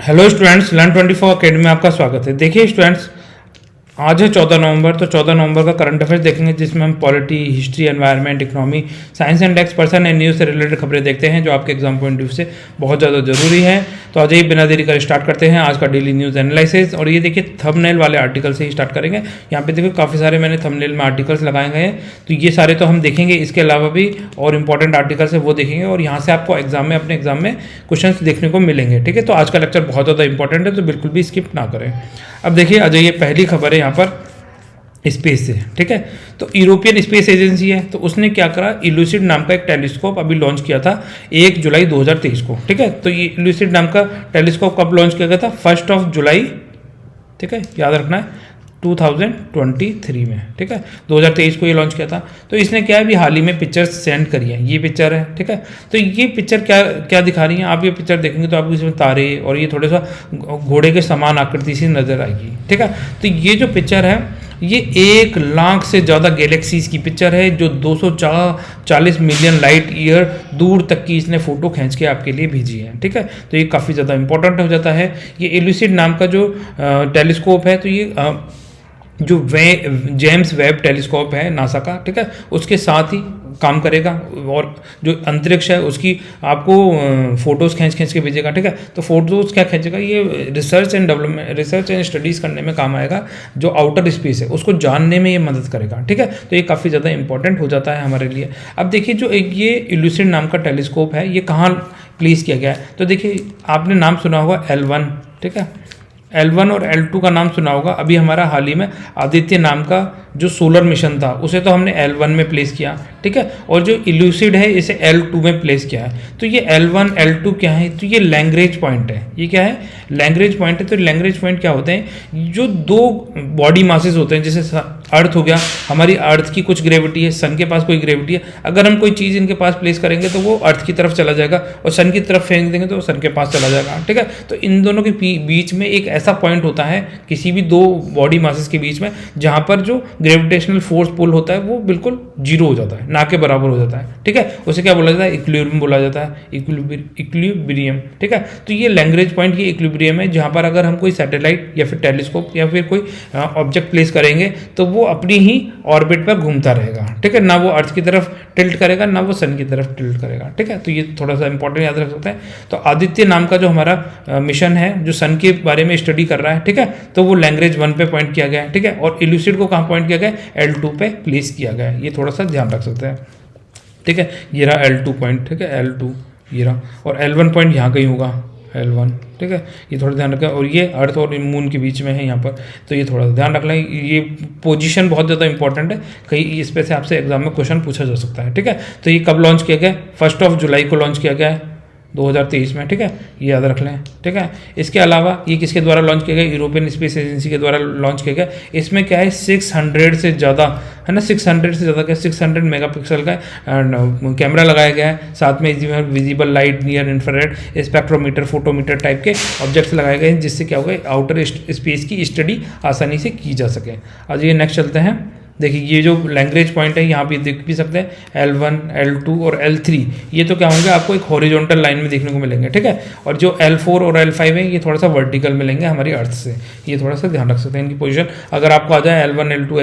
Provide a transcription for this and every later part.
Hello students, Learn24 academy में आपका स्वागत है। देखिए स्टूडेंट्स, आज है 14 नवंबर। तो 14 नवंबर का करंट अफेयर्स देखेंगे, जिसमें हम polity, history, environment, economy, science and tech's person and news से रिलेटेड खबरें देखते हैं, जो आपके एग्जाम पॉइंट ऑफ व्यू से बहुत ज़्यादा जरूरी है। तो आज ही बिना देरी कर स्टार्ट करते हैं आज का डेली न्यूज़ एनालिसिस। और ये देखिए, थंबनेल वाले आर्टिकल से ही स्टार्ट करेंगे। यहाँ पे देखिए काफ़ी सारे मैंने थंबनेल में आर्टिकल्स लगाए गए हैं, तो ये सारे तो हम देखेंगे। इसके अलावा भी और इंपॉर्टेंट आर्टिकल्स है वो देखेंगे, और यहाँ से आपको अपने एग्जाम में क्वेश्चन देखने को मिलेंगे। ठीक है, तो आज का लेक्चर बहुत ज़्यादा इंपॉर्टेंट है, तो बिल्कुल भी स्किप ना करें। अब देखिए, आ जाइए, पहली खबर है यहाँ पर स्पेस से। ठीक है, तो यूरोपियन स्पेस एजेंसी है, तो उसने क्या करा, इल्यूसिड नाम का एक टेलीस्कोप अभी लॉन्च किया था 1 जुलाई 2023 को। ठीक है, तो ये इल्यूसिड नाम का टेलीस्कोप कब लॉन्च किया गया था? 1 जुलाई। ठीक है, याद रखना है, 2023 में। ठीक है, 2023 को ये लॉन्च किया था। तो इसने क्या है, अभी हाल ही में पिक्चर्स सेंड करी है। ये पिक्चर है। ठीक है, तो ये पिक्चर क्या क्या दिखा रही है, आप ये पिक्चर देखेंगे तो आपको इसमें तारे और ये थोड़ा सा घोड़े के समान आकृति सी नजर आएगी। ठीक है, तो ये जो पिक्चर है, ये 1 लाख से ज़्यादा गैलेक्सीज की पिक्चर है, जो 240 मिलियन लाइट ईयर दूर तक की इसने फोटो खींच के आपके लिए भेजी है। ठीक है, तो ये काफ़ी ज़्यादा इंपॉर्टेंट हो जाता है। ये इल्यूसिड नाम का जो टेलीस्कोप है, तो ये जो जेम्स वेब टेलीस्कोप है नासा का, ठीक है, उसके साथ ही काम करेगा, और जो अंतरिक्ष है उसकी आपको फोटोज़ खींच के भेजेगा। ठीक है, तो फोटोज़ क्या खींचेगा, ये रिसर्च एंड स्टडीज़ करने में काम आएगा। जो आउटर स्पेस है उसको जानने में ये मदद करेगा। ठीक है, तो ये काफ़ी ज़्यादा इंपॉर्टेंट हो जाता है हमारे लिए। अब देखिए, जो ये इल्यूसिड नाम का टेलीस्कोप है, ये कहाँ प्लेस किया गया है? तो देखिए, आपने नाम सुना होगा L1। ठीक है, L1 और L2 का नाम सुना होगा। अभी हमारा हाल ही में आदित्य नाम का जो सोलर मिशन था, उसे तो हमने L1 में प्लेस किया। ठीक है, और जो इल्यूसिड है इसे L2 में प्लेस किया है। तो ये L1 L2 क्या है? तो ये लैग्रेंज पॉइंट है। ये क्या है? लैग्रेंज पॉइंट है। तो लैग्रेंज पॉइंट क्या होते हैं? जो दो बॉडी मासेस होते हैं, जैसे अर्थ हो गया, हमारी अर्थ की कुछ ग्रेविटी है, सन के पास कोई ग्रेविटी है। अगर हम कोई चीज़ इनके पास प्लेस करेंगे तो वो अर्थ की तरफ चला जाएगा, और सन की तरफ फेंक देंगे तो सन के पास चला जाएगा। ठीक है, तो इन दोनों के बीच में एक ऐसा पॉइंट होता है किसी भी दो बॉडी मासेस के बीच में, जहां पर जो ग्रेविटेशनल फोर्स पुल होता है वो बिल्कुल जीरो हो जाता है, ना के बराबर हो जाता है। ठीक है, उसे क्या बोला जाता है? इक्विलिब्रियम बोला जाता है, इक्विलिब्रियम। ठीक है, तो ये लैग्रेंज पॉइंट, ये इक्विलिब्रियम है, जहां पर अगर हम कोई सैटेलाइट या फिर टेलीस्कोप या फिर कोई ऑब्जेक्ट प्लेस करेंगे तो वो अपनी ही ऑर्बिट पर घूमता रहेगा। ठीक है, ना वो अर्थ की तरफ टिल्ट करेगा, ना वो सन की तरफ टिल्ट करेगा। ठीक है, तो ये थोड़ा सा इंपॉर्टेंट याद रख सकते हैं। तो आदित्य नाम का जो हमारा मिशन है, जो सन के बारे में स्टडी कर रहा है, ठीक है, तो वो लैग्रेंज 1 पे पॉइंट किया गया है। ठीक है, और इल्यूसिड को कहाँ पॉइंट किया गया है? L2 पे प्लेस किया गया है। ये थोड़ा सा ध्यान रख सकते हैं। ठीक है, ये रहा L2 पॉइंट। ठीक है, L2 ये रहा, और L1 पॉइंट यहाँ कहीं होगा, L1। ठीक है, ये थोड़ा ध्यान रखें। और ये अर्थ और मून के बीच में है यहाँ पर, तो ये थोड़ा सा ध्यान रख लें। ये पोजीशन बहुत ज़्यादा इंपॉर्टेंट है, कहीं इस पे से आपसे एग्जाम में क्वेश्चन पूछा जा सकता है। ठीक है, तो ये कब लॉन्च किया गया? 1 जुलाई को लॉन्च किया गया है 2023 में। ठीक है, ये याद रख लें। ठीक है, इसके अलावा ये किसके द्वारा लॉन्च किया गया? यूरोपियन स्पेस एजेंसी के द्वारा लॉन्च किया गया। इसमें क्या है, 600 से ज़्यादा है ना, 600 से ज़्यादा क्या, 600 मेगापिक्सल का कैमरा लगाया गया है। साथ में visible light, near infrared, spectrometer, photometer type के ऑब्जेक्ट्स लगाए गए हैं, जिससे क्या होगा, आउटर स्पेस की स्टडी आसानी से की जा सके। आज ये नेक्स्ट चलते हैं। देखिए, ये जो लैग्रेंज पॉइंट है, यहाँ भी देख भी सकते हैं L1, L2 और L3, ये तो क्या होंगे, आपको एक हॉरिजॉन्टल लाइन में देखने को मिलेंगे। ठीक है, और जो L4 और L5 है, ये थोड़ा सा वर्टिकल मिलेंगे हमारी अर्थ से। ये थोड़ा सा ध्यान रख सकते हैं इनकी पोजीशन। अगर आपको आ जाए L1, L2,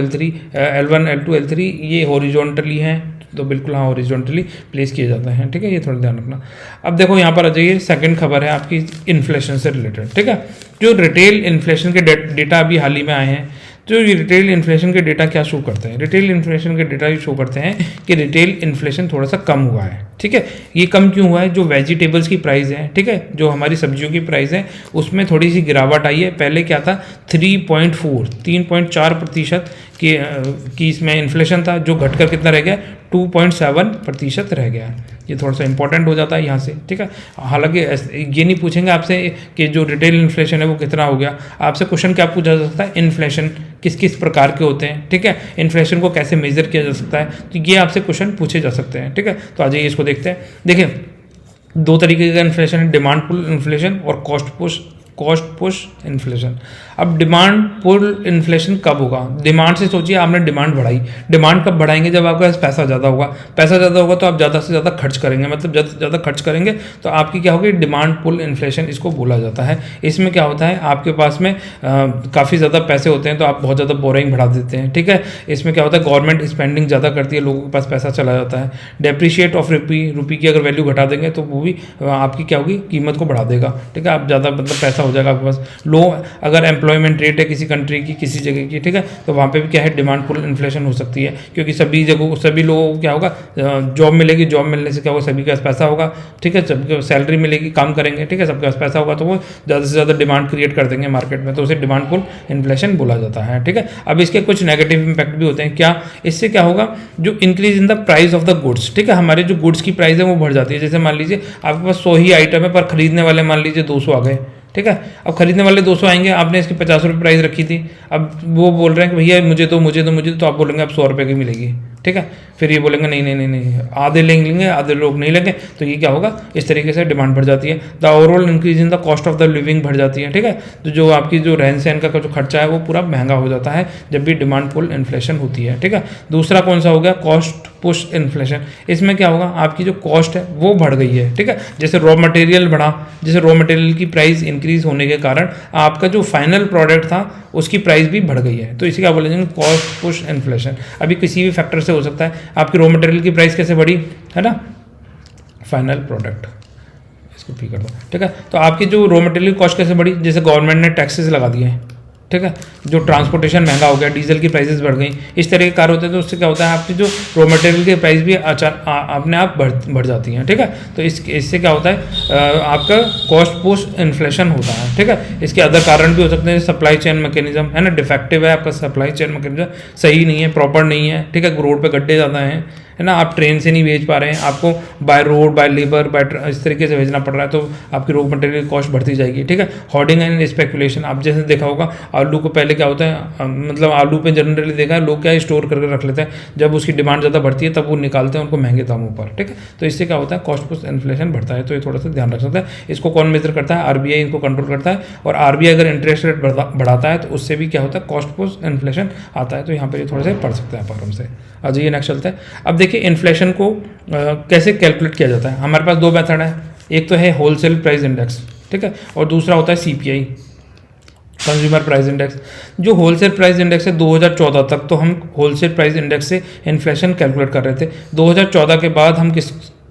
L3 ये हॉरिजॉन्टली हैं, तो बिल्कुल हाँ, हॉरिजॉन्टली प्लेस किए जाते हैं। ठीक है, ये थोड़ा ध्यान रखना। अब देखो, यहाँ पर आ जाइए, सेकंड खबर है आपकी इन्फ्लेशन से रिलेटेड। ठीक है, जो रिटेल इन्फ्लेशन के डेटा अभी हाल ही में आए हैं, तो ये रिटेल इन्फ्लेशन के डेटा क्या शो करते हैं? रिटेल इन्फ्लेशन के डेटा ये शो करते हैं कि रिटेल इन्फ्लेशन थोड़ा सा कम हुआ है। ठीक है, ये कम क्यों हुआ है? जो वेजिटेबल्स की प्राइस है, ठीक है, जो हमारी सब्जियों की प्राइस है, उसमें थोड़ी सी गिरावट आई है। पहले क्या था, 3.4% की इसमें इन्फ्लेशन था, जो घटकर कितना रह गया? 2.7% रह गया। ये थोड़ा सा इंपॉर्टेंट हो जाता है यहाँ से। ठीक है, हालांकि ये नहीं पूछेंगे आपसे कि जो रिटेल इन्फ्लेशन है वो कितना हो गया। आपसे क्वेश्चन क्या पूछा जा सकता है? इन्फ्लेशन किस किस प्रकार के होते हैं। ठीक है, इन्फ्लेशन को कैसे मेजर किया जा सकता है, तो ये आपसे क्वेश्चन पूछे जा सकते हैं। ठीक है, तो आ जाइए इसको देखते हैं। देखिए, दो तरीके का इन्फ्लेशन है, डिमांड पुल इन्फ्लेशन और cost push cost push inflation. अब डिमांड पुल इन्फ्लेशन कब होगा? डिमांड से सोचिए, आपने डिमांड बढ़ाई, डिमांड कब बढ़ाएंगे? जब आपके पास पैसा ज़्यादा होगा, पैसा ज़्यादा होगा तो आप ज़्यादा से ज़्यादा खर्च करेंगे, मतलब ज़्यादा से ज़्यादा खर्च करेंगे तो आपकी क्या होगी? डिमांड पुल इन्फ्लेशन इसको बोला जाता है। इसमें क्या होता है, आपके पास में काफ़ी ज़्यादा पैसे होते हैं तो आप बहुत ज़्यादा बोरिंग बढ़ा देते हैं, ठीक है। इसमें क्या होता है, गवर्नमेंट स्पेंडिंग ज़्यादा करती है, लोगों के पास पैसा चला जाता है। डेप्रिशिएट ऑफ रुपी की अगर वैल्यू घटा देंगे तो वो भी आपकी क्या होगी? कीमत को बढ़ा देगा, ठीक है। आप ज़्यादा मतलब पैसा हो जाएगा आपके पास। लो अगर एम्प्लॉयमेंट रेट है किसी कंट्री की, किसी जगह की, ठीक है, तो वहाँ पे भी क्या है? डिमांड पुल इन्फ्लेशन हो सकती है, क्योंकि सभी जगह सभी लोगों को क्या होगा? जॉब मिलेगी, जॉब मिलने से क्या होगा? सभी के पास पैसा होगा, ठीक है। सबको सैलरी मिलेगी, काम करेंगे, ठीक है, सबके पास पैसा होगा तो वो ज़्यादा से ज़्यादा डिमांड क्रिएट कर देंगे मार्केट में, तो उसे डिमांड पुल इन्फ्लेशन बोला जाता है, ठीक है। अब इसके कुछ नेगेटिव इंपैक्ट भी होते हैं। क्या? इससे क्या होगा? जो increase in the price of the goods, ठीक है, हमारे जो गुड्स की प्राइस है वो बढ़ जाती है। जैसे मान लीजिए आपके पास 100 ही आइटम है, पर खरीदने वाले मान लीजिए 200 आ गए, ठीक है। अब खरीदने वाले 200 आएंगे, आपने इसकी 50 रुपये प्राइस रखी थी, अब वो बोल रहे हैं कि भैया मुझे तो आप बोलेंगे अब 100 रुपये की मिलेगी, ठीक है। फिर ये बोलेंगे नहीं, आधे लेंगे, आधे लोग नहीं लेंगे, तो ये क्या होगा? इस तरीके से डिमांड बढ़ जाती है। The overall increase in the cost of the living बढ़ जाती है, ठीक है। तो जो आपकी जो रहन सहन का जो खर्चा है वो पूरा महंगा हो जाता है जब भी डिमांड पुल इन्फ्लेशन होती है, ठीक है। दूसरा कौन सा हो गया? Cost push inflation. इसमें क्या होगा? आपकी जो कॉस्ट है वो बढ़ गई है, ठीक है। जैसे रॉ मटेरियल बढ़ा, जैसे रॉ मटेरियल की प्राइस इंक्रीज होने के कारण आपका जो फाइनल प्रोडक्ट था उसकी प्राइस भी बढ़ गई है, तो इसी क्या बोलेंगे? Cost push inflation. अभी किसी भी फैक्टर से हो सकता है। आपकी रॉ मटेरियल की प्राइस कैसे बढ़ी, है ना? फाइनल प्रोडक्ट, इसको पी कर दो, ठीक है। तो आपकी जो रॉ मटेरियल कॉस्ट कैसे बढ़ी? जैसे गवर्नमेंट ने टैक्सेस लगा दिए हैं, ठीक है, जो ट्रांसपोर्टेशन महंगा हो गया, डीजल की प्राइसेस बढ़ गई, इस तरह के कार्य होते हैं, तो उससे क्या होता है? आपकी जो रॉ मटेरियल की प्राइस भी अपने आप बढ़ जाती हैं, ठीक है। तो इससे क्या होता है? आपका कॉस्ट पुश इन्फ्लेशन होता है, ठीक है। इसके अदर कारण भी हो सकते हैं, सप्लाई चेन मैकेनिज्म, है ना, डिफेक्टिव है आपका सप्लाई चेन मैकेनिज्म, सही नहीं है, प्रॉपर नहीं है, ठीक है। रोड पे गड्ढे ज़्यादा हैं, है ना, आप ट्रेन से नहीं भेज पा रहे हैं, आपको बाय रोड, बाय लेबर, इस तरीके से भेजना पड़ रहा है, तो आपकी रॉ मटेरियल कॉस्ट बढ़ती जाएगी, ठीक है। होर्डिंग एंड स्पेकुलेशन, आप जैसे देखा होगा आलू को पहले क्या होता है, मतलब आलू पे जनरली देखा है लोग क्या स्टोर करके रख लेते हैं, जब उसकी डिमांड ज़्यादा बढ़ती है तब वो निकालते हैं उनको महंगे दामों पर, ठीक है। तो इससे क्या होता है? कॉस्ट पुश इन्फ्लेशन बढ़ता है, तो ये थोड़ा सा ध्यान रख सकता है। इसको कौन मेजर करता है? आरबीआई इनको कंट्रोल करता है, और आरबीआई अगर इंटरेस्ट रेट बढ़ाता है तो उससे भी क्या होता है? कॉस्ट पुश इन्फ्लेशन आता है। तो यहाँ पर ये थोड़ा सा पढ़ सकते हैं आप आराम से। आज ये नेक्स्ट चलता है। अब देखिए इन्फ्लेशन को कैसे कैलकुलेट किया जाता है। हमारे पास दो मेथड है, एक तो है होलसेल प्राइस इंडेक्स, ठीक है, और दूसरा होता है सीपीआई, कंज्यूमर प्राइस इंडेक्स। जो होलसेल प्राइस इंडेक्स है 2014 तक तो हम होलसेल प्राइस इंडेक्स से इन्फ्लेशन कैलकुलेट कर रहे थे। 2014 के बाद हम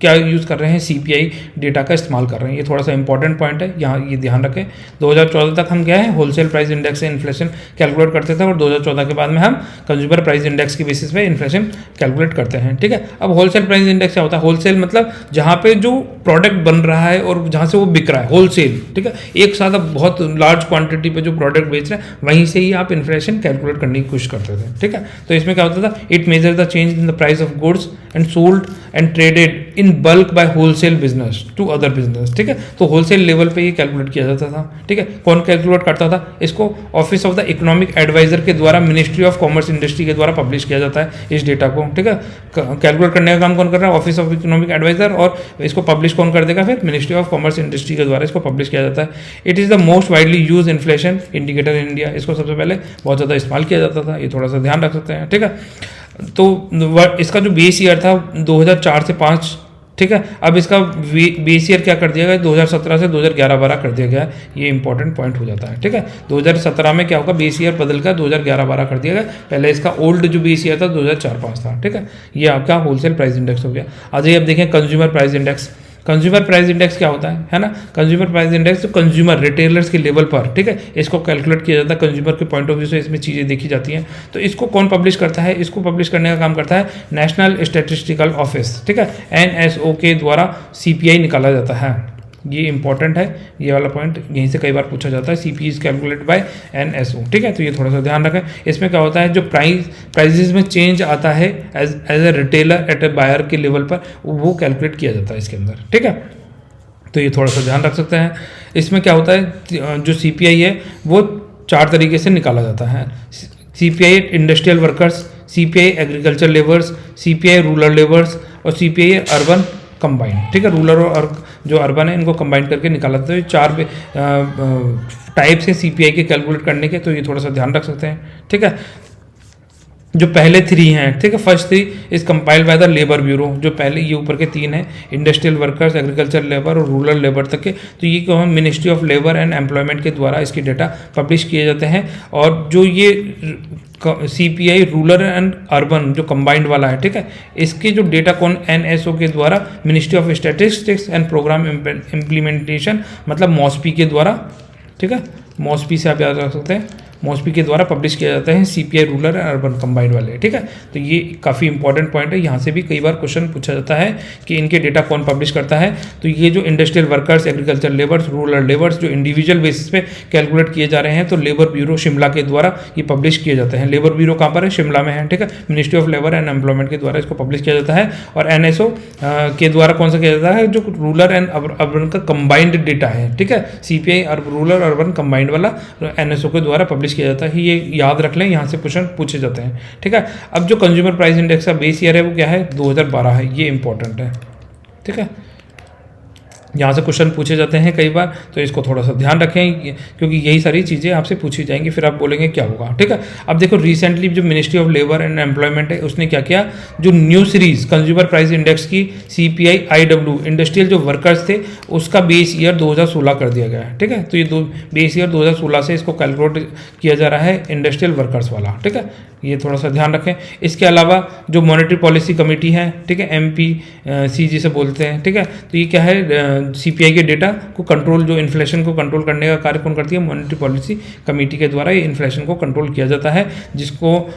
क्या यूज़ कर रहे हैं? सीपीआई डेटा का इस्तेमाल कर रहे हैं। ये थोड़ा सा इंपॉर्टेंट पॉइंट है, यहाँ ये ध्यान रखें। 2014 तक हम क्या है? होलसेल प्राइस इंडेक्स से इन्फ्लेशन कैलकुलेट करते थे, और 2014 के बाद में हम कंज्यूमर प्राइस इंडेक्स की बेसिस पे इन्फ्लेशन कैलकुलेट करते हैं, ठीक है। अब होलसेल प्राइस इंडेक्स क्या होता है? होलसेल मतलब जहाँ पे जो प्रोडक्ट बन रहा है और जहाँ से वो बिक रहा है, होलसेल, ठीक है। एक साथ आप बहुत लार्ज क्वांटिटी पे जो प्रोडक्ट बेच रहे हैं वहीं से ही आप इन्फ्लेशन कैलकुलेट करने की कोशिश करते थे, ठीक है। तो इसमें क्या होता था? It measure the change in the price of goods and sold and traded in bulk by wholesale business to other business, ठीक है। तो होलसेल लेवल पे ये कैलकुलेट किया जाता था, ठीक है। कौन कैलकुलेट करता था इसको? Office of the economic adviser के द्वारा, मिनिस्ट्री ऑफ कॉमर्स इंडस्ट्री के द्वारा पब्लिश किया जाता है इस डेटा को, ठीक है। कैलकुलेट करने का काम कौन कर रहा है? Office of economic adviser. और इसको पब्लिश कौन कर देगा? फिर मिनिस्ट्री ऑफ कॉमर्स इंडस्ट्री के द्वारा इसको पब्लिश किया जाता है। It is the most widely use inflation indicator in India. इसको सबसे पहले बहुत ज़्यादा इस्तेमाल किया जाता था, ये थोड़ा सा ध्यान रख सकते हैं, ठीक है। तो इसका जो बेस ईयर था 2004 से 5, ठीक है। अब इसका बेस ईयर क्या कर दिया गया? 2017 से 2011-12 कर दिया गया। ये इंपॉर्टेंट पॉइंट हो जाता है, ठीक है। 2017 में क्या होगा? बेस ईयर बदल कर 2011-12 कर दिया गया। पहले इसका ओल्ड जो बेस ईयर था 2004-5 था, ठीक है। ये आपका होलसेल प्राइस इंडेक्स हो गया। आज ये अब देखें consumer price index. Consumer price index क्या होता है ना? कंज्यूमर प्राइस इंडेक्स तो कंज्यूमर रिटेलर्स के लेवल पर, ठीक है, इसको कैलकुलेट किया जाता है। कंज्यूमर के पॉइंट ऑफ व्यू से इसमें चीज़ें देखी जाती हैं। तो इसको कौन पब्लिश करता है? इसको पब्लिश करने का काम करता है नेशनल स्टैटिस्टिकल ऑफिस, ठीक है, NSO के द्वारा सीपीआई निकाला जाता है। ये इंपॉर्टेंट है, ये वाला पॉइंट यहीं से कई बार पूछा जाता है। CPI is calculate bye NSO, ठीक है। तो ये थोड़ा सा ध्यान रखें। इसमें क्या होता है? जो प्राइजेस में चेंज आता है as a retailer at a buyer के लेवल पर, वो कैलकुलेट किया जाता है इसके अंदर, ठीक है। तो ये थोड़ा सा ध्यान रख सकते हैं। इसमें क्या होता है? जो सीपीआई है वो 4 तरीके से निकाला जाता है। CPI industrial workers, CPI agriculture labours, CPI rural labours और सीपीआई अर्बन कंबाइन, ठीक है। रूरल और जो अर्बन है इनको कंबाइन करके निकाला जाता है। 4 टाइप्स है सीपीआई के कैलकुलेट करने के, तो ये थोड़ा सा ध्यान रख सकते हैं, ठीक है। जो पहले 3 हैं, ठीक है, first 3 is compiled by the labour bureau, जो पहले ये ऊपर के 3 हैं, इंडस्ट्रियल वर्कर्स, एग्रीकल्चर लेबर और रूरल लेबर तक के, तो ये क्या है, ministry of labour and employment के द्वारा इसकी डेटा पब्लिश किए जाते हैं। और जो ये सीपीआई रूरल एंड अर्बन जो कंबाइंड वाला है, ठीक है, इसके जो डेटा कौन एनएसओ के द्वारा, ministry of statistics and programme implementation, मतलब मॉस्पी के द्वारा, ठीक है, मॉस्पी से आप याद रख सकते हैं, मॉस्पी के द्वारा पब्लिश किया जाता है CPI rural and urban combined वाले, ठीक है। तो ये काफ़ी इंपॉर्टेंट पॉइंट है, यहाँ से भी कई बार क्वेश्चन पूछा जाता है कि इनके डेटा कौन पब्लिश करता है। तो ये जो industrial workers, agriculture labours, rural labours जो इंडिविजुअल बेसिस पे कैलकुलेट किए जा रहे हैं, तो लेबर ब्यूरो शिमला के द्वारा ये पब्लिश किए जाते हैं। लेबर ब्यूरो कहाँ पर है, शिमला में है, ठीक है। Ministry of labour and employment के द्वारा इसको पब्लिश किया जाता है। और एनएसओ के द्वारा कौन सा किया जाता है, जो रूरल एंड अर्बन का कंबाइंड डेटा है, ठीक है, सीपीआई रूरल अर्बन कंबाइंड वाला एनएसओ के द्वारा पब्लिश किया जाता है। ये याद रख लें, यहाँ से क्वेश्चन पूछे जाते हैं, ठीक है। अब जो कंज्यूमर प्राइस इंडेक्स का बेस ईयर है वो क्या है, 2012 है, ये इंपॉर्टेंट है, ठीक है। यहाँ से क्वेश्चन पूछे जाते हैं कई बार, तो इसको थोड़ा सा ध्यान रखें, क्योंकि यही सारी चीज़ें आपसे पूछी जाएंगी, फिर आप बोलेंगे क्या होगा, ठीक है। अब देखो रिसेंटली जो ministry of labour and employment है उसने क्या किया, जो new series consumer price index की सीपीआई आईडब्ल्यू इंडस्ट्रियल जो वर्कर्स थे उसका बेस ईयर 2016 कर दिया गया है, ठीक है। तो ये बेस ईयर 2016 से इसको कैलकुलेट किया जा रहा है इंडस्ट्रियल वर्कर्स वाला, ठीक है, ये थोड़ा सा ध्यान रखें। इसके अलावा जो मॉनेटरी पॉलिसी कमेटी है, ठीक है, एमपीसी जिसे बोलते हैं, ठीक है, तो ये क्या है, सीपीआई के डेटा को कंट्रोल, जो इन्फ्लेशन को कंट्रोल करने का कार्य कौन करती है, मॉनेटरी पॉलिसी कमेटी के द्वारा ये इन्फ्लेशन को कंट्रोल किया जाता है, जिसको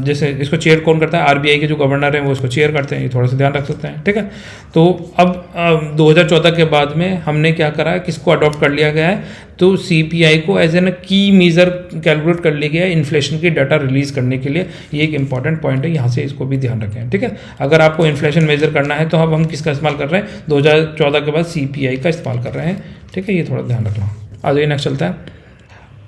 जैसे इसको चेयर कौन करता है, आरबीआई के जो गवर्नर हैं वो इसको चेयर करते हैं, ये थोड़ा सा ध्यान रख सकते हैं, ठीक है। तो अब 2014 के बाद में हमने क्या करा, किसको अडॉप्ट कर लिया गया है, तो सीपीआई को एज एन की मेजर कैलकुलेट कर लिया गया है इन्फ्लेशन की डाटा रिलीज करने के लिए। ये एक इंपॉर्टेंट पॉइंट है, यहाँ से इसको भी ध्यान रखें, ठीक है। अगर आपको इन्फ्लेशन मेजर करना है तो अब हम किसका इस्तेमाल कर रहे हैं, 2014 के बाद सीपीआई का इस्तेमाल कर रहे हैं, ठीक है, ये थोड़ा ध्यान रखना। आ जाइए नेक्स्ट चलता है।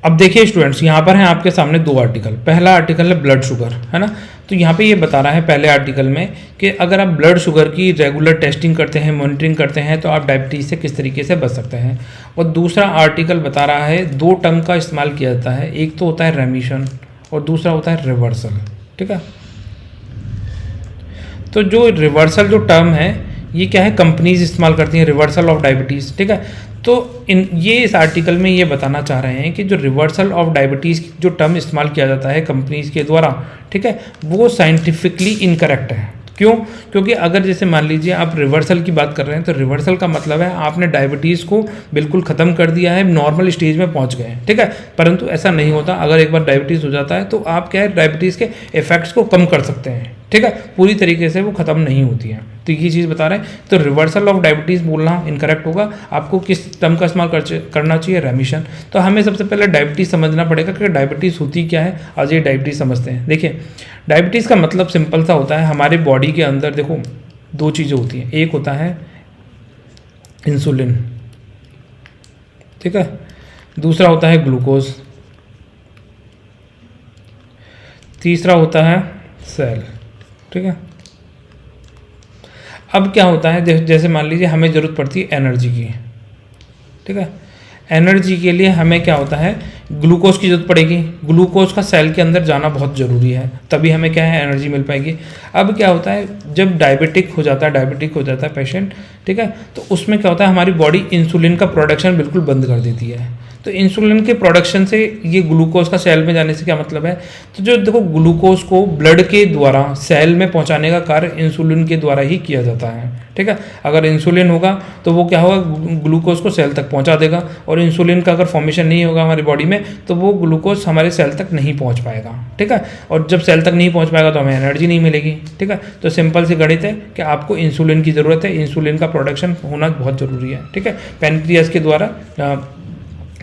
अब देखिए स्टूडेंट्स, यहाँ पर हैं आपके सामने 2 आर्टिकल। पहला आर्टिकल है ब्लड शुगर, है ना, तो यहाँ पे ये बता रहा है पहले आर्टिकल में कि अगर आप ब्लड शुगर की रेगुलर टेस्टिंग करते हैं, मॉनिटरिंग करते हैं, तो आप डायबिटीज़ से किस तरीके से बच सकते हैं। और दूसरा आर्टिकल बता रहा है 2 टर्म का इस्तेमाल किया जाता है, एक तो होता है रेमिशन और दूसरा होता है रिवर्सल, ठीक है। तो जो रिवर्सल जो टर्म है ये क्या है, कंपनीज इस्तेमाल करती हैं, रिवर्सल ऑफ डायबिटीज़, ठीक है। तो इस आर्टिकल में ये बताना चाह रहे हैं कि जो रिवर्सल ऑफ डायबिटीज़ जो टर्म इस्तेमाल किया जाता है कंपनीज के द्वारा, ठीक है, वो साइंटिफिकली इनकरेक्ट है। क्यों, क्योंकि अगर जैसे मान लीजिए आप रिवर्सल की बात कर रहे हैं, तो रिवर्सल का मतलब है आपने डायबिटीज़ को बिल्कुल ख़त्म कर दिया है, नॉर्मल स्टेज में पहुंच गए हैं, ठीक है। परंतु ऐसा नहीं होता, अगर एक बार डायबिटीज़ हो जाता है तो आप क्या है, डायबिटीज़ के इफेक्ट्स को कम कर सकते हैं, ठीक है, पूरी तरीके से वो ख़त्म नहीं होती है। तो ये चीज़ बता रहे हैं। तो रिवर्सल ऑफ डायबिटीज़ बोलना इनकरेक्ट होगा, आपको किस टर्म का इस्तेमाल करना चाहिए, रेमिशन। तो हमें सबसे पहले डायबिटीज़ समझना पड़ेगा कि डायबिटीज़ होती क्या है। आज ये डायबिटीज़ समझते हैं। देखिए डायबिटीज़ का मतलब सिंपल सा होता है, हमारे बॉडी के अंदर देखो 2 चीज़ें होती हैं, एक होता है इंसुलिन, ठीक है, दूसरा होता है ग्लूकोज, तीसरा होता है सेल, ठीक है। अब क्या होता है, जैसे मान लीजिए हमें ज़रूरत पड़ती है एनर्जी की, ठीक है, एनर्जी के लिए हमें क्या होता है, ग्लूकोज की ज़रूरत पड़ेगी। ग्लूकोज का सेल के अंदर जाना बहुत ज़रूरी है, तभी हमें क्या है, एनर्जी मिल पाएगी। अब क्या होता है, जब डायबिटिक हो जाता है पेशेंट, ठीक है, तो उसमें क्या होता है, हमारी बॉडी इंसुलिन का प्रोडक्शन बिल्कुल बंद कर देती है। तो इंसुलिन के प्रोडक्शन से ये ग्लूकोज का सेल में जाने से क्या मतलब है, तो जो देखो ग्लूकोज को ब्लड के द्वारा सेल में पहुंचाने का कार्य इंसुलिन के द्वारा ही किया जाता है, ठीक है। अगर इंसुलिन होगा तो वो क्या होगा, ग्लूकोज को सेल तक पहुंचा देगा, और इंसुलिन का अगर फॉर्मेशन नहीं होगा हमारी बॉडी में तो वो ग्लूकोज हमारे सेल तक नहीं पहुंच पाएगा, ठीक है। और जब सेल तक नहीं पहुंच पाएगा तो हमें एनर्जी नहीं मिलेगी, ठीक है। तो सिंपल सी गणित है कि आपको इंसुलिन की ज़रूरत है, इंसुलिन का प्रोडक्शन होना बहुत ज़रूरी है, ठीक है। पैनक्रियाज के द्वारा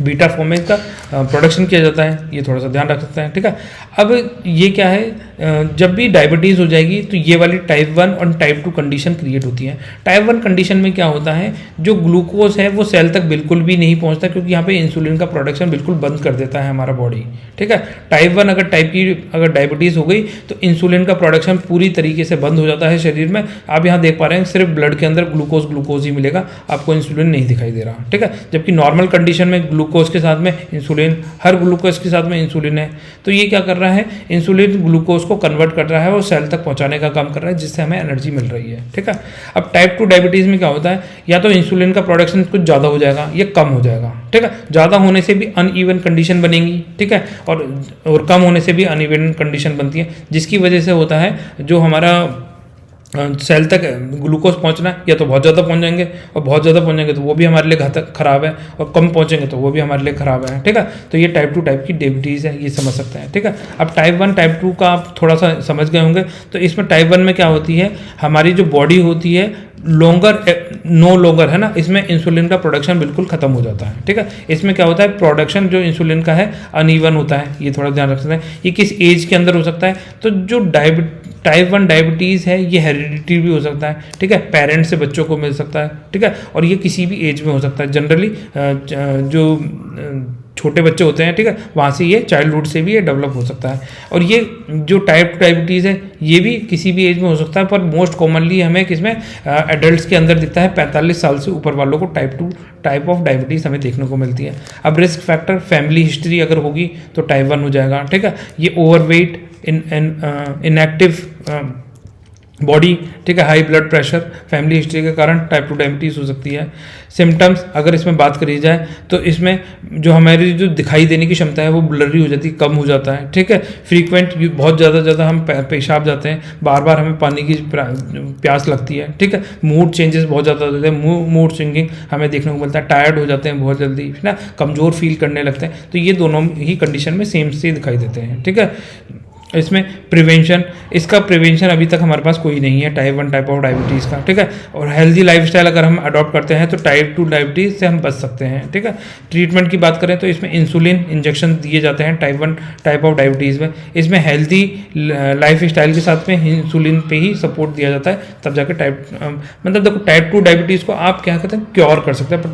बीटा फॉर्म में इसका प्रोडक्शन किया जाता है, ये थोड़ा सा ध्यान रख सकते हैं। ठीक है, अब ये क्या है, जब भी डायबिटीज़ हो जाएगी तो ये वाली टाइप 1 और टाइप 2 कंडीशन क्रिएट होती है। टाइप 1 कंडीशन में क्या होता है, जो ग्लूकोज है वो सेल तक बिल्कुल भी नहीं पहुंचता, क्योंकि यहाँ पे इंसुलिन का प्रोडक्शन बिल्कुल बंद कर देता है हमारा बॉडी। ठीक है, टाइप 1 अगर डायबिटीज़ हो गई तो इंसुलिन का प्रोडक्शन पूरी तरीके से बंद हो जाता है शरीर में। आप यहाँ देख पा रहे हैं सिर्फ ब्लड के अंदर ग्लूकोज ही मिलेगा, आपको इंसुलिन नहीं दिखाई दे रहा। ठीक है, जबकि नॉर्मल कंडीशन में ग्लूकोज के साथ में इंसुलिन, हर ग्लूकोज के साथ में इंसुलिन है। तो ये क्या कर रहा है, इंसुलिन ग्लूकोज को कन्वर्ट कर रहा है और सेल तक पहुंचाने का काम कर रहा है, जिससे हमें एनर्जी मिल रही है। ठीक है, अब टाइप 2 डायबिटीज़ में क्या होता है, या तो इंसुलिन का प्रोडक्शन कुछ ज़्यादा हो जाएगा या कम हो जाएगा। ठीक है, ज़्यादा होने से भी अनइवन कंडीशन बनेगी। ठीक है, और कम होने से भी अनइवन कंडीशन बनती है, जिसकी वजह से होता है जो हमारा सेल तक ग्लूकोज पहुंचना, या तो बहुत ज़्यादा पहुंच जाएंगे, और बहुत ज़्यादा पहुंच जाएंगे तो वो भी हमारे लिए घातक खराब है, और कम पहुंचेंगे तो वो भी हमारे लिए खराब है। ठीक है, तो ये टाइप 2 टाइप की डायबिटीज़ है, ये समझ सकते हैं। ठीक है, अब टाइप 1 टाइप 2 का आप थोड़ा सा समझ गए होंगे। तो इसमें टाइप 1 में क्या होती है, हमारी जो बॉडी होती है नो लॉन्गर है ना, इसमें इंसुलिन का प्रोडक्शन बिल्कुल खत्म हो जाता है। ठीक है, इसमें क्या होता है, प्रोडक्शन जो इंसुलिन का है अनइवन होता है, ये थोड़ा ध्यान रख सकते हैं। ये किस एज के अंदर हो सकता है, तो जो टाइप 1 डायबिटीज़ है ये हेरिडिटी भी हो सकता है। ठीक है, पेरेंट्स से बच्चों को मिल सकता है। ठीक है, और ये किसी भी एज में हो सकता है। जनरली जो छोटे बच्चे होते हैं, ठीक है, वहाँ से ये चाइल्डहुड से भी ये डेवलप हो सकता है। और ये जो टाइप 2 डायबिटीज़ है ये भी किसी भी एज में हो सकता है, पर मोस्ट कॉमनली हमें किसमें एडल्ट्स के अंदर दिखता है। 45 साल से ऊपर वालों को टाइप 2 टाइप ऑफ डायबिटीज़ हमें देखने को मिलती है। अब रिस्क फैक्टर, फैमिली हिस्ट्री अगर होगी तो टाइप 1 हो जाएगा। ठीक है, ये ओवरवेट, इनएक्टिव बॉडी, ठीक है, high blood pressure, family history के कारण टाइप 2 डायबिटीज़ हो सकती है। सिम्टम्स अगर इसमें बात करी जाए तो इसमें जो हमारी जो दिखाई देने की क्षमता है वो ब्लरी हो जाती है, कम हो जाता है। ठीक है, फ्रीक्वेंट बहुत ज़्यादा हम पेशाब जाते हैं, बार बार हमें पानी की प्यास लगती है। ठीक है, मूड चेंजेस बहुत ज़्यादा होते हैं, मूड स्विंगिंग हमें देखने को मिलता है, टायर्ड हो जाते हैं बहुत जल्दी, है ना, कमज़ोर फील करने लगते हैं। तो ये दोनों ही कंडीशन में सेम से दिखाई देते हैं। ठीक है, इसमें प्रिवेंशन, इसका प्रिवेंशन अभी तक हमारे पास कोई नहीं है टाइप 1 टाइप ऑफ डायबिटीज़ का। ठीक है, और हेल्दी लाइफस्टाइल अगर हम अडॉप्ट करते हैं तो टाइप 2 डायबिटीज़ से हम बच सकते हैं। ठीक है, ट्रीटमेंट की बात करें तो इसमें इंसुलिन इंजेक्शन दिए जाते हैं टाइप 1 टाइप ऑफ डायबिटीज़ में। इसमें हेल्दी लाइफ स्टाइल के साथ में इंसुलिन पे ही सपोर्ट दिया जाता है, तब जाकर मतलब देखो टाइप 2 डायबिटीज़ को आप क्या कहते हैं, क्योर कर सकते हैं, पर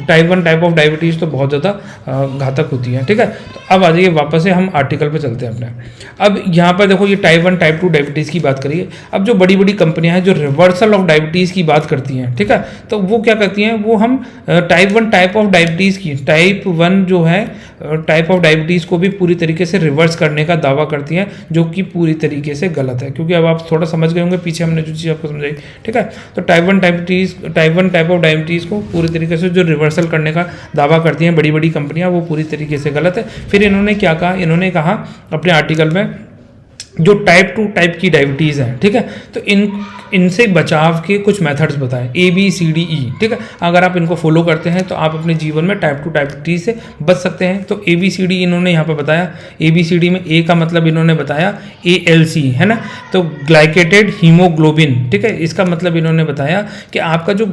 टाइप 1 टाइप ऑफ डायबिटीज़ तो बहुत ज़्यादा घातक होती है। ठीक है, तो अब आ जाइए वापस से हम आर्टिकल पे चलते हैं अपने। अब यहाँ पर देखो ये टाइप 1 टाइप 2 डायबिटीज़ की बात करिए। अब जो बड़ी बड़ी कंपनियां हैं जो रिवर्सल ऑफ डायबिटीज़ की बात करती हैं, ठीक है, तो वो क्या करती हैं, वो हम टाइप 1 टाइप ऑफ डायबिटीज़ की टाइप 1 जो है टाइप ऑफ डायबिटीज़ को भी पूरी तरीके से रिवर्स करने का दावा करती हैं, जो कि पूरी तरीके से गलत है। क्योंकि अब आप थोड़ा समझ गए होंगे पीछे हमने जो चीज़ आपको समझाई। ठीक है, तो टाइप 1 टाइप ऑफ डायबिटीज़ को पूरी तरीके से जो रिवर्सल करने का दावा करती हैं बड़ी बड़ी कंपनियां, वो पूरी तरीके से गलत है। फिर इन्होंने क्या कहा, इन्होंने कहा अपने आर्टिकल में जो टाइप 2 टाइप की डायबिटीज़ है, ठीक है, तो इनसे बचाव के कुछ मेथड्स बताएं, ABCDE। ठीक है, अगर आप इनको फॉलो करते हैं तो आप अपने जीवन में टाइप 2 डायबिटीज़ से बच सकते हैं। तो ABCD इन्होंने यहाँ पर बताया। ABCD में A का मतलब इन्होंने बताया ALC, है ना, तो ग्लाइकेटेड हीमोग्लोबिन। ठीक है, इसका मतलब इन्होंने बताया कि आपका जो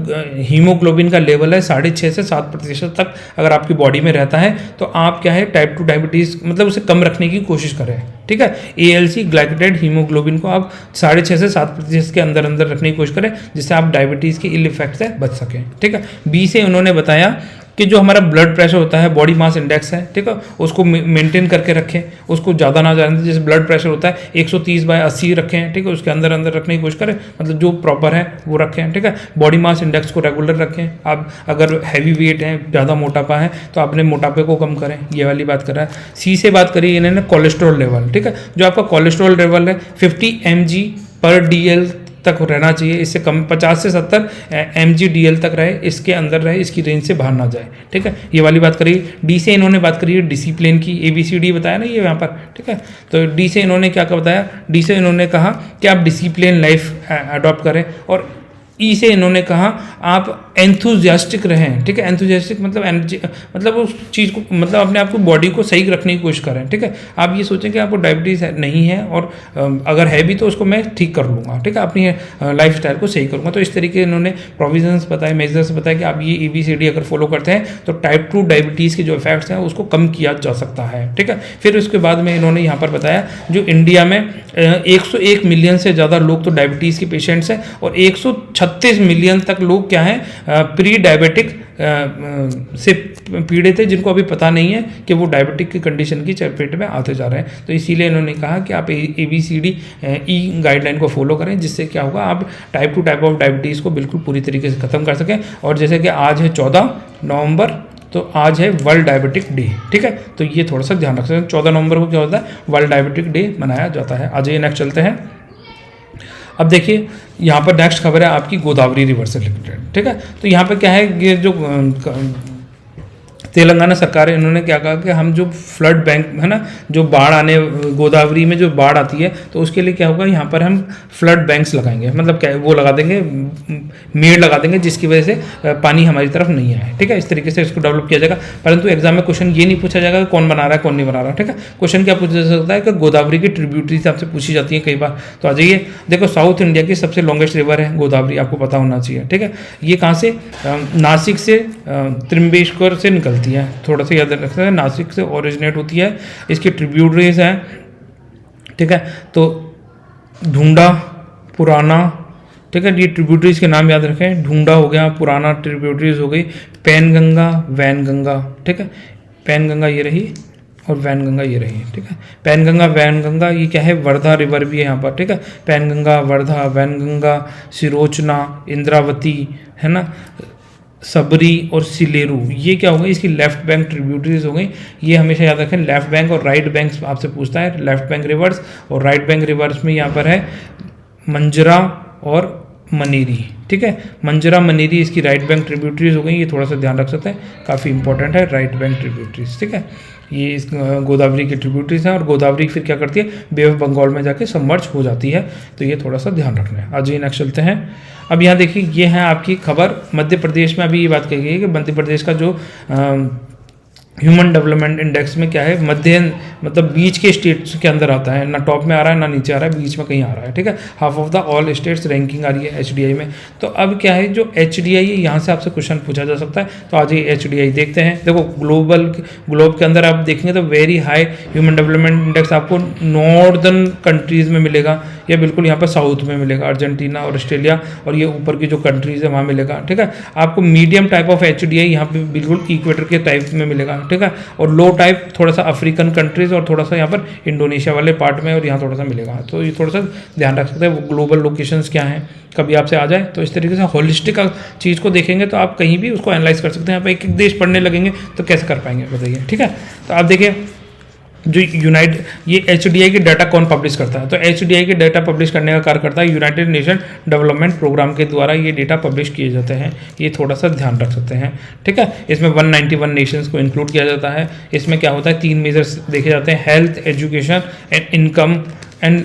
हीमोग्लोबिन का लेवल है 6.5 से 7% तक अगर आपकी बॉडी में रहता है तो आप क्या है टाइप 2 डायबिटीज़ मतलब उसे कम रखने की कोशिश करें। ठीक है, ALC ग्लाइकेटेड हीमोग्लोबिन को आप 6.5 से 7% के अंदर रखने की कोशिश करें, जिससे आप डायबिटीज़ के इल इफेक्ट से बच सकें। ठीक है, B से उन्होंने बताया कि जो हमारा ब्लड प्रेशर होता है, बॉडी मास इंडेक्स है, ठीक है, उसको मेंटेन करके रखें, उसको ज़्यादा ना जाने दें। जैसे ब्लड प्रेशर होता है 130/80 रखें, ठीक है, उसके अंदर रखने की कोशिश करें, मतलब जो प्रॉपर है वो रखें। ठीक है, बॉडी मास इंडेक्स को रेगुलर रखें। आप अगर हैवी वेट है, ज़्यादा मोटापा है, तो आपने मोटापे को कम करें, ये वाली बात कर रहा है। C से बात करी इन्होंने कोलेस्ट्रॉल लेवल। ठीक है, जो आपका कोलेस्ट्रॉल लेवल है 50 mg/dl तक रहना चाहिए, इससे कम 50 से 70 mg/dl तक रहे, इसके अंदर रहे, इसकी रेंज से बाहर ना जाए। ठीक है, ये वाली बात करिए। D से इन्होंने बात करी है डिसिप्लिन की, ABCD बताया ना ये यहाँ पर। ठीक है, तो D से इन्होंने क्या बताया, D से इन्होंने कहा कि आप डिसिप्लिन लाइफ अडॉप्ट करें। और ई से इन्होंने कहा आप एंथुजियास्टिक रहें, ठीक है। एंथुजियास्टिक मतलब एनर्जी, मतलब उस चीज़ को, मतलब अपने आप को बॉडी को सही रखने की कोशिश करें, ठीक है। आप ये सोचें कि आपको डायबिटीज़ नहीं है और अगर है भी तो उसको मैं ठीक कर लूँगा, ठीक है, अपनी लाइफ स्टाइल को सही करूँगा। तो इस तरीके इन्होंने प्रोविजंस बताए, मेजर्स बताए कि आप ये ABCD अगर फॉलो करते हैं तो टाइप 2 डायबिटीज़ के जो इफेक्ट्स हैं उसको कम किया जा सकता है, ठीक है। फिर उसके बाद में इन्होंने यहाँ पर बताया जो इंडिया में 101 मिलियन से ज़्यादा लोग तो डायबिटीज़ के पेशेंट्स हैं और 136 मिलियन तक लोग क्या हैं प्री डायबिटिक से पीड़ित है, जिनको अभी पता नहीं है कि वो डायबिटिक की कंडीशन की चपेट में आते जा रहे हैं। तो इसीलिए इन्होंने कहा कि आप ABCD ई गाइडलाइन को फॉलो करें, जिससे क्या होगा आप टाइप 2 टाइप ऑफ डायबिटीज़ को बिल्कुल पूरी तरीके से ख़त्म कर सकें। और जैसे कि आज है 14 नवंबर, तो आज है वर्ल्ड डायबिटिक डे, ठीक है। तो ये थोड़ा सा ध्यान रख सकते हैं, 14 नवंबर को क्या होता है, वर्ल्ड डायबिटिक डे मनाया जाता है। आज ये नेक्स्ट चलते हैं। अब देखिए यहाँ पर नेक्स्ट खबर है आपकी गोदावरी रिवर से रिलेटेड, ठीक है। तो यहाँ पे क्या है, ये जो तेलंगाना सरकार है, इन्होंने क्या कहा कि हम जो फ्लड बैंक है ना, जो बाढ़ आने, गोदावरी में जो बाढ़ आती है तो उसके लिए क्या होगा, यहाँ पर हम फ्लड बैंक्स लगाएंगे, मतलब क्या वो लगा देंगे, मेड़ लगा देंगे, जिसकी वजह से पानी हमारी तरफ नहीं आए, ठीक है। इस तरीके से इसको डेवलप किया जाएगा। परंतु एग्जाम में क्वेश्चन ये नहीं पूछा जाएगा कि कौन बना रहा है कौन नहीं बना रहा, ठीक है। क्वेश्चन क्या पूछा जा सकता है कि गोदावरी की ट्रिब्यूटरीज आपसे पूछी जाती है कई बार। तो आ जाइए, देखो साउथ इंडिया की सबसे लॉन्गेस्ट रिवर है गोदावरी, आपको पता होना चाहिए, ठीक है। ये कहाँ से, नासिक से त्रिम्बेश्वर से निकलती है, थोड़ा सा याद रखना है, नासिक से ओरिजिनेट होती है, इसकी ट्रिब्यूटरीज हैं, ठीक है। तो ढूंढा, पुराना, ठीक है, ये ट्रिब्यूटरीज के नाम याद रखें, ढूंढा हो गया, पुराना ट्रिब्यूटरीज हो गई, पैनगंगा, वैनगंगा, ठीक है। पैनगंगा ये रही और वैनगंगा ये रही, ठीक है। पैनगंगा, वैनगंगा, ये क्या है, वर्धा रिवर भी है यहाँ पर, ठीक है। पैनगंगा, वर्धा, वैनगंगा, सिरोचना, इंद्रावती, है ना, सबरी और सिलेरू, ये क्या हो गई, इसकी लेफ्ट बैंक ट्रिब्यूटरीज हो गई। ये हमेशा याद रखें, लेफ्ट बैंक और राइट बैंक आपसे पूछता है, लेफ्ट बैंक रिवर्स और राइट बैंक रिवर्स में यहाँ पर है मंजरा और मनेरी, ठीक है। मंजरा, मनेरी इसकी राइट बैंक ट्रिब्यूटरीज हो गई, ये थोड़ा सा ध्यान रख सकते हैं, काफ़ी इंपॉर्टेंट है राइट बैंक ट्रिब्यूटरीज, ठीक है। ये इस गोदावरी की ट्रिब्यूटरीज हैं और गोदावरी फिर क्या करती है, बे ऑफ बंगाल में जाके सबमर्ज हो जाती है, तो ये थोड़ा सा ध्यान रखना है। आज ये नेक्स्ट चलते हैं। अब यहाँ देखिए, ये है आपकी खबर, मध्य प्रदेश में अभी ये बात कही गई है कि मध्य प्रदेश का जो ह्यूमन डेवलपमेंट इंडेक्स में क्या है, मध्य मतलब बीच के स्टेट्स के अंदर आता है, ना टॉप में आ रहा है ना नीचे आ रहा है, बीच में कहीं आ रहा है, ठीक है। Half of the all states ranking आ रही है HDI में। तो अब क्या है, जो HDI है, यहाँ से आपसे क्वेश्चन पूछा जा सकता है। तो आज ये HDI देखते हैं। देखो ग्लोब के अंदर आप देखेंगे तो very high human development index आपको नॉर्दर्न कंट्रीज़ में मिलेगा, या बिल्कुल यहाँ पर साउथ में मिलेगा, अर्जेंटीना और ऑस्ट्रेलिया और ये ऊपर की जो कंट्रीज़ है वहाँ मिलेगा, ठीक है। आपको मीडियम टाइप ऑफ HDI यहाँ पे बिल्कुल इक्वेटर के टाइप में मिलेगा, ठीक है। और लो टाइप थोड़ा सा अफ्रीकन कंट्रीज और थोड़ा सा यहाँ पर इंडोनेशिया वाले पार्ट में और यहाँ थोड़ा सा मिलेगा। तो ये थोड़ा सा ध्यान रख सकते हैं, वो ग्लोबल लोकेशंस क्या हैं, कभी आपसे आ जाए तो इस तरीके से होलिस्टिक चीज़ को देखेंगे तो आप कहीं भी उसको एनालाइज कर सकते हैं। आप एक एक देश पढ़ने लगेंगे तो कैसे कर पाएंगे बताइए, ठीक है। तो आप देखिए, जो ये HDI के डाटा कौन पब्लिश करता है, तो HDI के डाटा पब्लिश करने का कार्य करता है यूनाइटेड नेशन डेवलपमेंट प्रोग्राम के द्वारा ये डेटा पब्लिश किए जाते हैं, ये थोड़ा सा ध्यान रख सकते हैं, ठीक है। इसमें 191 नेशंस को इंक्लूड किया जाता है। इसमें क्या होता है, 3 मेजर्स देखे जाते हैं, health, education and income and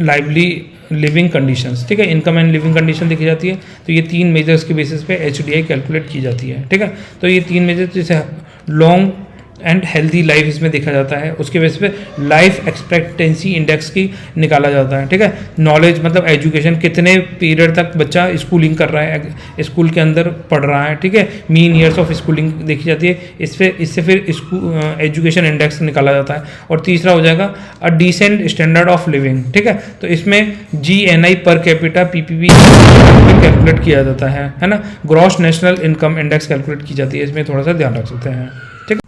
lively living conditions, ठीक है। इनकम एंड लिविंग कंडीशन देखी जाती है। तो ये 3 मेजर्स के बेसिस पे HDI कैलकुलेट की जाती है, ठीक है। तो ये 3 मेजर्स, जैसे लॉन्ग एंड हेल्दी लाइफ इसमें देखा जाता है, उसके बेस पे लाइफ एक्सपेक्टेंसी इंडेक्स की निकाला जाता है, ठीक है। नॉलेज मतलब एजुकेशन, कितने पीरियड तक बच्चा स्कूलिंग कर रहा है, स्कूल के अंदर पढ़ रहा है, ठीक है। मीन ईयर्स ऑफ स्कूलिंग देखी जाती है, इससे फिर एजुकेशन इंडेक्स निकाला जाता है। और तीसरा हो जाएगा a decent standard of living, ठीक है। तो इसमें GNI per capita PPP calculate किया जाता है ना। Gross national income index calculate की जाती है, इसमें थोड़ा सा ध्यान रख सकते हैं, ठीक है।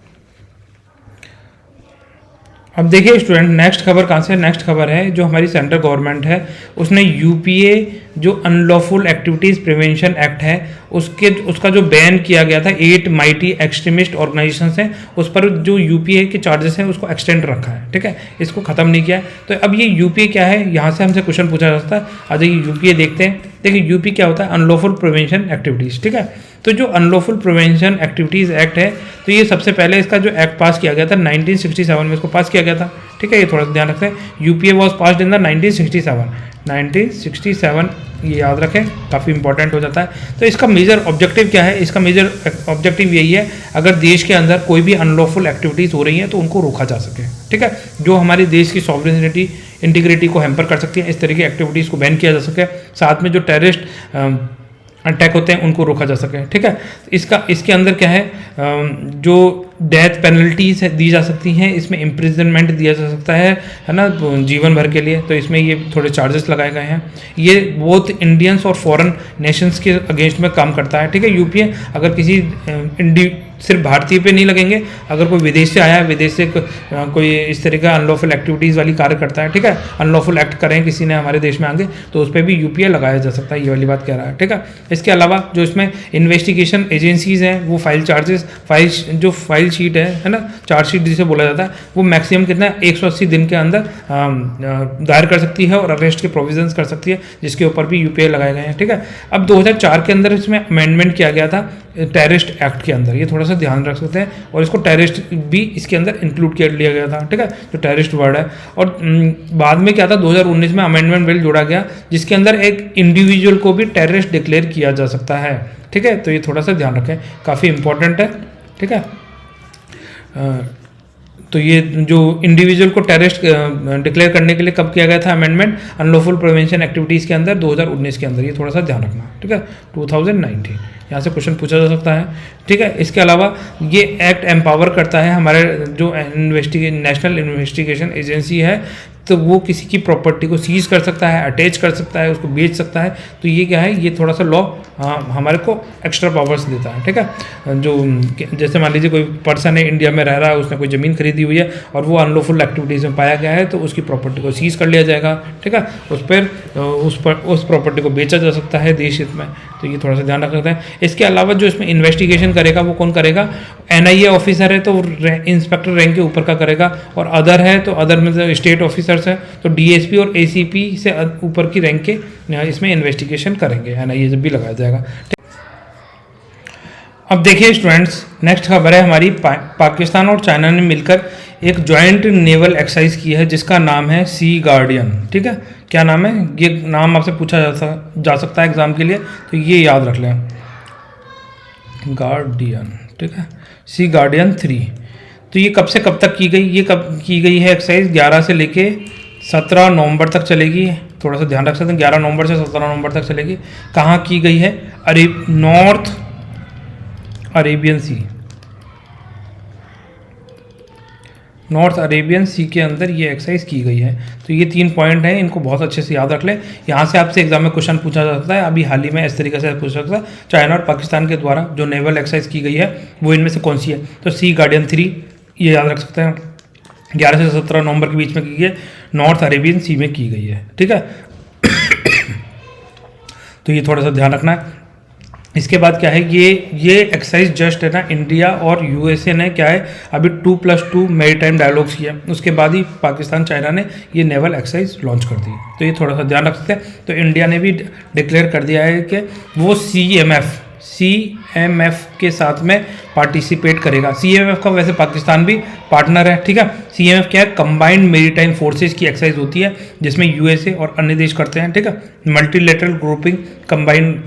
अब देखिए स्टूडेंट, नेक्स्ट खबर कहाँ से, नेक्स्ट खबर है जो हमारी सेंट्रल गवर्नमेंट है, उसने UPA जो अनलॉफुल एक्टिविटीज़ प्रिवेंशन एक्ट है उसका जो बैन किया गया था 8 माइटी एक्सट्रीमिस्ट ऑर्गेनाइजेशंस हैं, उस पर जो UPA के चार्जेस हैं उसको एक्सटेंड रखा है, ठीक है। इसको ख़त्म नहीं किया है। तो अब ये UPA क्या है, यहाँ से हमसे क्वेश्चन पूछा जा सकता है। आज ये UPA देखते हैं। देखिए UP क्या होता है, अनलॉफुल प्रिवेंशन एक्टिविटीज़, ठीक है। तो जो अनलॉफुल प्रिवेंशन एक्टिविटीज़ एक्ट है, तो ये सबसे पहले इसका जो एक्ट पास किया गया था 1967 में इसको पास किया गया था, ठीक है। ये थोड़ा सा ध्यान रखते हैं, UPA was passed in the 1967, 1967, ये याद रखें, काफ़ी इंपॉर्टेंट हो जाता है। तो इसका मेजर ऑब्जेक्टिव क्या है? इसका मेजर ऑब्जेक्टिव यही है, अगर देश के अंदर कोई भी अनलॉफुल एक्टिविटीज़ हो रही हैं तो उनको रोका जा सके, ठीक है, जो हमारे देश की सॉवरेनिटी इंटीग्रिटी को हैम्पर कर सकती है, इस तरह की एक्टिविटीज़ को बैन किया जा सके। साथ में जो टेररिस्ट अटैक होते हैं उनको रोका जा सके, ठीक है। इसके अंदर क्या है, जो डेथ पेनल्टीज दी जा सकती हैं, इसमें इम्प्रिजनमेंट दिया जा सकता है ना, जीवन भर के लिए। तो इसमें ये थोड़े चार्जेस लगाए गए हैं। ये बोथ इंडियंस और फॉरेन नेशंस के अगेंस्ट में काम करता है, ठीक है। यूपीए अगर किसी सिर्फ भारतीय पे नहीं लगेंगे, अगर कोई विदेश से आया है, विदेश से कोई इस तरह का अनलॉफुल एक्टिविटीज़ वाली कार्य करता है, ठीक है, अनलॉफुल एक्ट करें किसी ने हमारे देश में आगे, तो उस पर भी यूपीए लगाया जा सकता है, ये वाली बात कह रहा है, ठीक है। इसके अलावा जो इसमें इन्वेस्टिगेशन एजेंसीज़ हैं, वो फाइल शीट है ना, चार्जशीट जिसे बोला जाता है, वो मैक्सिमम कितना 180 दिन के अंदर दायर कर सकती है और अरेस्ट के प्रोविजंस कर सकती है, जिसके ऊपर भी यूपीए लगाए गए हैं, ठीक है। अब 2004 के अंदर इसमें अमेंडमेंट किया गया था टेररिस्ट एक्ट के अंदर, ये थोड़ा सा ध्यान रख सकते हैं, और इसको टेररिस्ट भी इसके अंदर इंक्लूड कर लिया गया था, ठीक है, जो टेररिस्ट वर्ड है। और बाद में क्या था, 2019 में अमेंडमेंट बिल जोड़ा गया, जिसके अंदर एक इंडिविजुअल को भी टेररिस्ट डिक्लेयर किया जा सकता है, ठीक है। तो ये थोड़ा सा ध्यान रखें, काफ़ी इंपॉर्टेंट है, ठीक है। तो ये जो इंडिविजुअल को टेररिस्ट डिक्लेयर करने के लिए कब किया गया था अमेंडमेंट, अनलॉफुल प्रिवेंशन एक्टिविटीज़ के अंदर 2019 के अंदर, ये थोड़ा सा ध्यान रखना, ठीक है। 2019 यहाँ से क्वेश्चन पूछा जा सकता है, ठीक है। इसके अलावा ये एक्ट एम्पावर करता है हमारे जो नेशनल इन्वेस्टिगेशन एजेंसी है, तो वो किसी की प्रॉपर्टी को सीज कर सकता है, अटैच कर सकता है, उसको बेच सकता है। तो ये क्या है, ये थोड़ा सा लॉ हमारे को एक्स्ट्रा पावर्स देता है, ठीक है। जो जैसे मान लीजिए कोई पर्सन है, इंडिया में रह रहा है, उसने कोई ज़मीन खरीदी हुई है और वो अनलॉफुल एक्टिविटीज़ में पाया गया है, तो उसकी प्रॉपर्टी को सीज कर लिया जाएगा, ठीक है। उस प्रॉपर्टी को बेचा जा सकता है देश हित में, तो ये थोड़ा सा ध्यान रख सकते हैं। इसके अलावा जो इसमें इन्वेस्टिगेशन करेगा वो कौन करेगा, एनआईए ऑफिसर है तो इंस्पेक्टर रैंक के ऊपर का करेगा, और अदर है तो अदर में स्टेट ऑफिसर्स है तो डीएसपी और एसीपी से ऊपर की रैंक के इसमें इन्वेस्टिगेशन करेंगे, एनआईए जब भी लगाया जाएगा। अब देखिए स्टूडेंट्स, नेक्स्ट खबर है हमारी, पाकिस्तान और चाइना ने मिलकर एक जॉइंट नेवल एक्सरसाइज की है जिसका नाम है सी गार्डियन, ठीक है। क्या नाम है, ये नाम आपसे पूछा जा सकता है एग्जाम के लिए, तो ये याद रख लें, गार्डियन, ठीक है, सी गार्डियन 3। तो ये कब से कब तक की गई, ये कब की गई है एक्सरसाइज, 11 से लेके 17 नवंबर तक चलेगी, थोड़ा सा ध्यान रख सकते हैं, 11 नवंबर से 17 नवंबर तक चलेगी। कहाँ की गई है, नॉर्थ अरेबियन सी, नॉर्थ अरेबियन सी के अंदर ये एक्सरसाइज की गई है। तो ये 3 पॉइंट हैं, इनको बहुत अच्छे से याद रख लें। यहाँ से आपसे एग्जाम में क्वेश्चन पूछा जा सकता है, अभी हाल ही में इस तरीके से पूछा सकता है, चाइना और पाकिस्तान के द्वारा जो नेवल एक्सरसाइज की गई है वो इनमें से कौन सी है। तो सी गार्डियन 3 ये याद रख सकते हैं, 11 से 17 नवंबर के बीच में की गई है, नॉर्थ अरेबियन सी में की गई है, ठीक है। तो ये थोड़ा सा ध्यान रखना है। इसके बाद क्या है, ये एक्सरसाइज जस्ट है ना, इंडिया और यूएसए ने क्या है अभी 2+2 मैरीटाइम डायलॉग्स किया, उसके बाद ही पाकिस्तान चाइना ने ये नेवल एक्सरसाइज लॉन्च कर दी। तो ये थोड़ा सा ध्यान रख सकते हैं। तो इंडिया ने भी डिक्लेयर कर दिया है कि वो सीएमएफ के साथ में पार्टिसिपेट करेगा। सीएमएफ का वैसे पाकिस्तान भी पार्टनर है, ठीक है। सीएमएफ क्या है, कंबाइंड मेरीटाइम फोर्सेज की एक्सरसाइज होती है जिसमें यूएसए और अन्य देश करते हैं, ठीक है। मल्टीलेटरल ग्रुपिंग कंबाइंड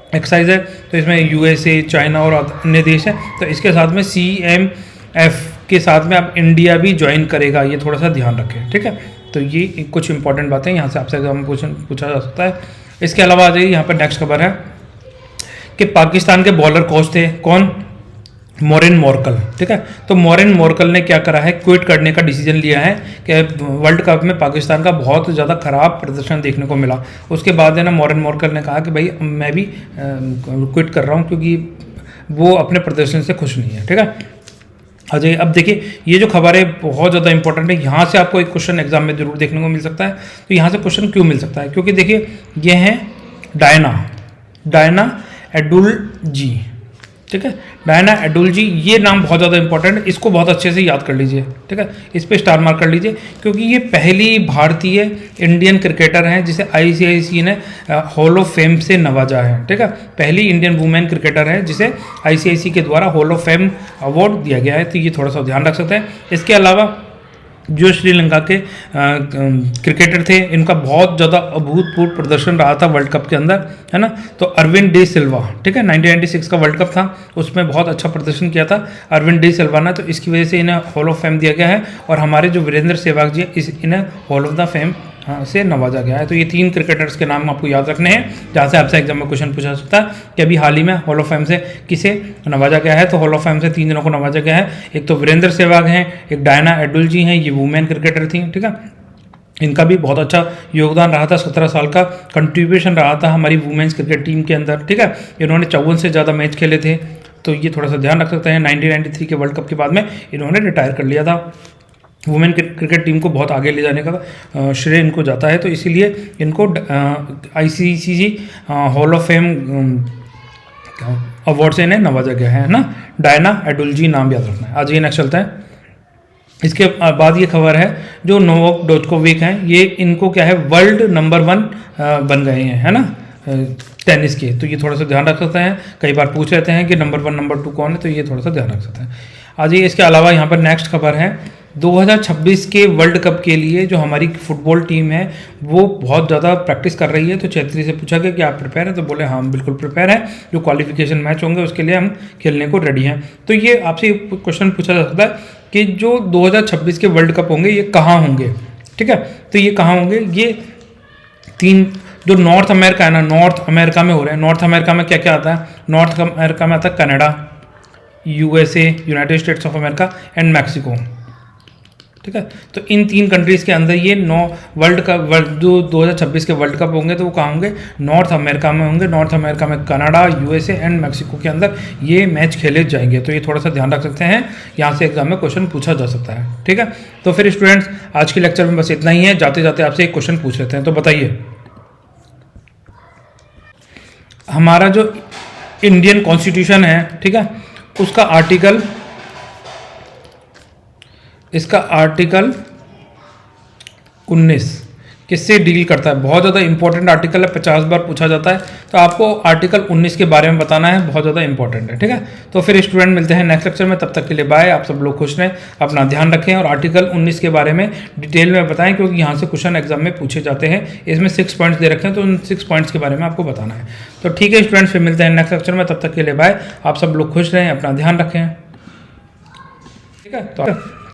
एक्सरसाइज है, तो इसमें यूएसए, चाइना और अन्य देश हैं। तो इसके साथ में सीएमएफ के साथ में अब इंडिया भी ज्वाइन करेगा, ये थोड़ा सा ध्यान रखें, ठीक है। तो ये कुछ इंपॉर्टेंट बातें यहाँ से आपसे एग्जाम क्वेश्चन पूछा जा सकता है। इसके अलावा आ जाइए, यहाँ पर नेक्स्ट खबर है कि पाकिस्तान के बॉलर कोच थे कौन, मोरेन मोरकल, ठीक है। तो मोरेन मोरकल ने क्या करा है, क्विट करने का डिसीजन लिया है कि वर्ल्ड कप में पाकिस्तान का बहुत ज़्यादा ख़राब प्रदर्शन देखने को मिला। उसके बाद है ना, मोरेन मोरकल ने कहा कि भाई मैं भी क्विट कर रहा हूँ, क्योंकि वो अपने प्रदर्शन से खुश नहीं है, ठीक है। अजय अब देखिए, ये जो खबर है बहुत ज़्यादा इंपॉर्टेंट है, यहाँ से आपको एक क्वेश्चन एग्जाम में जरूर देखने को मिल सकता है। तो यहाँ से क्वेश्चन क्यों मिल सकता है, क्योंकि देखिए ये हैं डायना एडुल जी, ठीक है। डायना एडुल जी, ये नाम बहुत ज़्यादा इंपॉर्टेंट है, इसको बहुत अच्छे से याद कर लीजिए, ठीक है। इस पे स्टार मार्क कर लीजिए, क्योंकि ये पहली भारतीय इंडियन क्रिकेटर हैं जिसे आईसीआईसी ने हॉल ऑफ फेम से नवाजा है, ठीक है। पहली इंडियन वुमेन क्रिकेटर है जिसे आईसीआईसी के द्वारा हॉल ऑफ फेम अवार्ड दिया गया है। तो ये थोड़ा सा ध्यान रख सकते हैं। इसके अलावा जो श्रीलंका के क्रिकेटर थे, इनका बहुत ज़्यादा अभूतपूर्व प्रदर्शन रहा था वर्ल्ड कप के अंदर, है ना। तो अरविंद डी सिल्वा, ठीक है, 1996 का वर्ल्ड कप था, उसमें बहुत अच्छा प्रदर्शन किया था अरविंद डी सिल्वा ने, तो इसकी वजह से इन्हें हॉल ऑफ फेम दिया गया है। और हमारे जो वीरेंद्र सहवाग जी इन्हें हॉल ऑफ द फेम से नवाजा गया है। तो ये 3 क्रिकेटर्स के नाम आपको याद रखने हैं, जहाँ से आपसे एग्जाम में क्वेश्चन पूछा सकता है कि अभी हाल ही में हॉल ऑफ फेम से किसे नवाजा गया है। तो हॉल ऑफ फेम से 3 जनों को नवाजा गया है। एक तो वीरेंद्र सहवाग हैं, एक डायना एडुल जी हैं, ये वुमेन क्रिकेटर थी, ठीक है। इनका भी बहुत अच्छा योगदान रहा था, 17 साल का कंट्रीब्यूशन रहा था हमारी वुमेन्स क्रिकेट टीम के अंदर, ठीक है। इन्होंने 54 से ज़्यादा मैच खेले थे, तो ये थोड़ा सा ध्यान रख सकते हैं। 1993 के वर्ल्ड कप के बाद में इन्होंने रिटायर कर लिया था। वुमेन क्रिकेट टीम को बहुत आगे ले जाने का श्रेय इनको जाता है, तो इसीलिए इनको ICC hall of fame award से इन्हें नवाजा गया है ना। डायना एडुल जी नाम याद रखना है। आज ये नेक्स्ट चलता है। इसके बाद ये खबर है जो नोवाक जोकोविक हैं, ये इनको क्या है वर्ल्ड नंबर 1 बन गए हैं, है ना, टेनिस के। तो ये थोड़ा सा ध्यान रख सकते हैं, कई बार पूछ लेते हैं कि नंबर 1 नंबर 2 कौन है, तो ये थोड़ा सा ध्यान रख सकते हैं। आज ये इसके अलावा यहाँ पर नेक्स्ट खबर है 2026 के वर्ल्ड कप के लिए जो हमारी फुटबॉल टीम है वो बहुत ज़्यादा प्रैक्टिस कर रही है। तो छेत्री से पूछा गया कि आप प्रिपेयर हैं, तो बोले हाँ बिल्कुल प्रिपेयर है, जो क्वालिफिकेशन मैच होंगे उसके लिए हम खेलने को रेडी हैं। तो ये आपसे क्वेश्चन पूछा जा सकता है कि जो 2026 के वर्ल्ड कप होंगे ये कहाँ होंगे, ठीक है। तो ये कहाँ होंगे, ये 3 जो नॉर्थ अमेरिका है ना, नॉर्थ अमेरिका में हो रहे हैं। नॉर्थ अमेरिका में क्या क्या आता है, नॉर्थ अमेरिका में आता है Canada, USA, United states of America and Mexico, ठीक है। तो इन 3 कंट्रीज़ के अंदर ये जो 2026 के वर्ल्ड कप होंगे तो वो कहाँ होंगे, नॉर्थ अमेरिका में होंगे। नॉर्थ अमेरिका में कनाडा, USA एंड मैक्सिको के अंदर ये मैच खेले जाएंगे। तो ये थोड़ा सा ध्यान रख सकते हैं, यहाँ से एग्जाम में क्वेश्चन पूछा जा सकता है, ठीक है। तो फिर स्टूडेंट्स आज के लेक्चर में बस इतना ही है। जाते जाते आपसे एक क्वेश्चन पूछ लेते हैं, तो बताइए हमारा जो इंडियन कॉन्स्टिट्यूशन है, ठीक है, उसका आर्टिकल 19 किससे डील करता है। बहुत ज़्यादा इंपॉर्टेंट आर्टिकल है, 50 बार पूछा जाता है, तो आपको आर्टिकल 19 के बारे में बताना है, बहुत ज़्यादा इंपॉर्टेंट है, ठीक है। तो फिर स्टूडेंट मिलते हैं नेक्स्ट लेक्चर में, तब तक के लिए बाय। आप सब लोग खुश रहें, अपना ध्यान रखें और आर्टिकल 19 के बारे में डिटेल में बताएं, क्योंकि यहाँ से क्वेश्चन एग्जाम में पूछे जाते हैं। इसमें 6 पॉइंट्स दे रखे हैं, तो उन 6 पॉइंट्स के बारे में आपको बताना है। तो ठीक है स्टूडेंट्स, फिर मिलते हैं नेक्स्ट लेक्चर में, तब तक के लिए बाय। आप सब लोग खुश रहें, अपना ध्यान रखें, ठीक है। तो